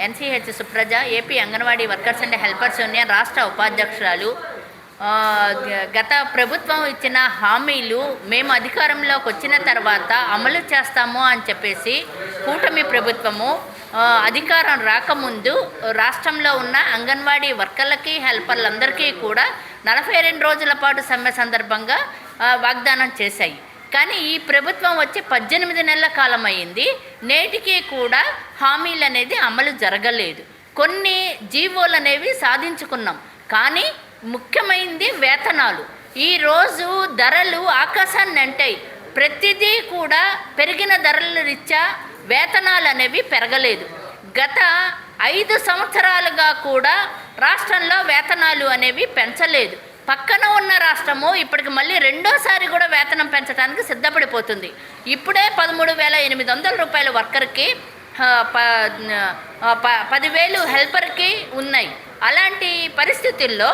NCH Supraja, AP anganwadi workers and helpers union రాష్ట్ర ఉపాధ్యక్షురాలు. గత ప్రభుత్వం ఇచ్చిన హామీలు మేము అధికారంలోకి వచ్చిన తర్వాత అమలు చేస్తాము అని చెప్పేసి కూటమి ప్రభుత్వము అధికారం రాకముందు రాష్ట్రంలో ఉన్న అంగన్వాడీ వర్కర్లకి హెల్పర్లందరికీ కూడా 42 రోజుల పాటు సమ్మె సందర్భంగా వాగ్దానం చేశాయి. కానీ ఈ ప్రభుత్వం వచ్చి 18 నెలల కాలం అయింది. నేటికి కూడా హామీలు అనేది అమలు జరగలేదు. కొన్ని జీవోలు అనేవి సాధించుకున్నాం, కానీ ముఖ్యమైనది వేతనాలు. ఈరోజు ధరలు ఆకాశాన్ని అంటాయి. ప్రతిదీ కూడా పెరిగిన ధరల రీత్యా వేతనాలు అనేవి పెరగలేదు. గత 5 సంవత్సరాలుగా కూడా రాష్ట్రంలో వేతనాలు అనేవి పెంచలేదు. పక్కన ఉన్న రాష్ట్రము ఇప్పటికి మళ్ళీ రెండోసారి కూడా వేతనం పెంచడానికి సిద్ధపడిపోతుంది. ఇప్పుడే 13,800 రూపాయల వర్కర్కి, 10,000 హెల్పర్కి ఉన్నాయి. అలాంటి పరిస్థితుల్లో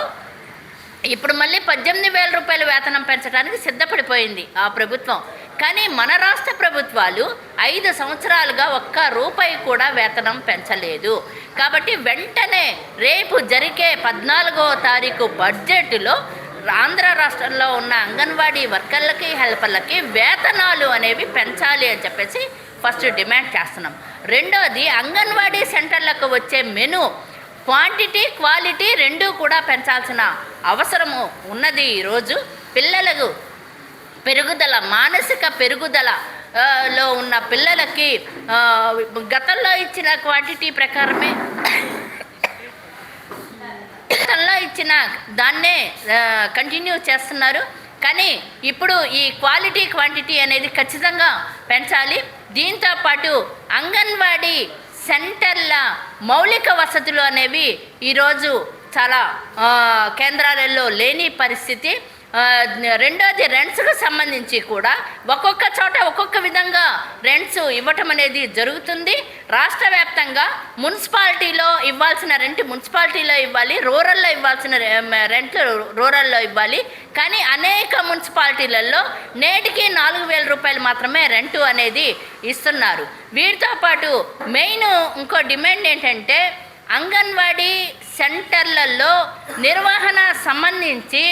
ఇప్పుడు మళ్ళీ 18,000 రూపాయల వేతనం పెంచడానికి సిద్ధపడిపోయింది ఆ ప్రభుత్వం. కానీ మన రాష్ట్ర ప్రభుత్వాలు 5 సంవత్సరాలుగా ఒక్క రూపాయి కూడా వేతనం పెంచలేదు. కాబట్టి వెంటనే రేపు జరిగే 14వ తారీఖు బడ్జెట్లో ఆంధ్ర రాష్ట్రంలో ఉన్న అంగన్వాడీ వర్కర్లకి హెల్పర్లకి వేతనాలు అనేవి పెంచాలి అని చెప్పేసి ఫస్ట్ డిమాండ్ చేస్తున్నాం. రెండోది, అంగన్వాడీ సెంటర్లకు వచ్చే మెను క్వాంటిటీ క్వాలిటీ రెండూ కూడా పెంచాల్సిన అవసరము ఉన్నది. ఈరోజు పిల్లలకు పెరుగుదల, మానసిక పెరుగుదల లో ఉన్న పిల్లలకి గతంలో ఇచ్చిన క్వాంటిటీ ప్రకారమే గతంలో ఇచ్చిన దాన్నే కంటిన్యూ చేస్తున్నారు. కానీ ఇప్పుడు ఈ క్వాలిటీ క్వాంటిటీ అనేది ఖచ్చితంగా పెంచాలి. దీంతోపాటు అంగన్వాడీ సెంటర్ల మౌలిక వసతులు అనేవి ఈరోజు చాలా కేంద్రాలలో లేని పరిస్థితి. రెండోది, రెంట్స్కు సంబంధించి కూడా ఒక్కొక్క చోట ఒక్కొక్క విధంగా రెంట్స్ ఇవ్వటం అనేది జరుగుతుంది. రాష్ట్ర వ్యాప్తంగా మున్సిపాలిటీలో ఇవ్వాల్సిన రెంట్ మున్సిపాలిటీలో ఇవ్వాలి, రూరల్లో ఇవ్వాల్సిన రెంట్ రూరల్లో ఇవ్వాలి. కానీ అనేక మున్సిపాలిటీలలో నేటికి 4,000 రూపాయలు మాత్రమే రెంటు అనేది ఇస్తున్నారు. వీటితో పాటు మెయిన్ ఇంకో డిమాండ్ ఏంటంటే, అంగన్వాడీ సెంటర్లలో నిర్వహణ సంబంధించి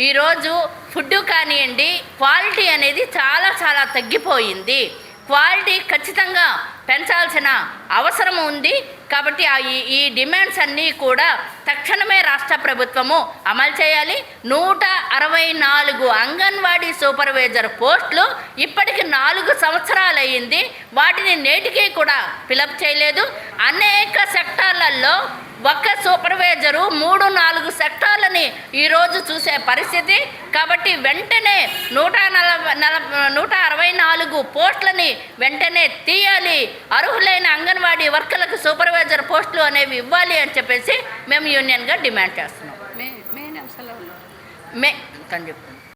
ఈరోజు ఫుడ్ కానివ్వండి, క్వాలిటీ అనేది చాలా తగ్గిపోయింది. క్వాలిటీ ఖచ్చితంగా పెంచాల్సిన అవసరం ఉంది. కాబట్టి ఈ డిమాండ్స్ అన్నీ కూడా తక్షణమే రాష్ట్ర ప్రభుత్వము అమలు చేయాలి. 164 అంగన్వాడీ సూపర్వైజర్ పోస్టులు ఇప్పటికి 4 సంవత్సరాలు అయ్యింది. వాటిని నేటికి కూడా ఫిలప్ చేయలేదు. అనేక సెక్టార్లలో ఒక్క సూపర్వైజరు 3-4 సెక్టార్లని ఈరోజు చూసే పరిస్థితి. కాబట్టి వెంటనే 164 పోస్టులని వెంటనే తీయాలి. అర్హులైన అంగన్వాడీ వర్కర్లకు సూపర్వైజర్ పోస్టులు అనేవి ఇవ్వాలి అని చెప్పేసి మేము యూనియన్గా డిమాండ్ చేస్తున్నాం. మెయిన్ అంశాలు చెప్పు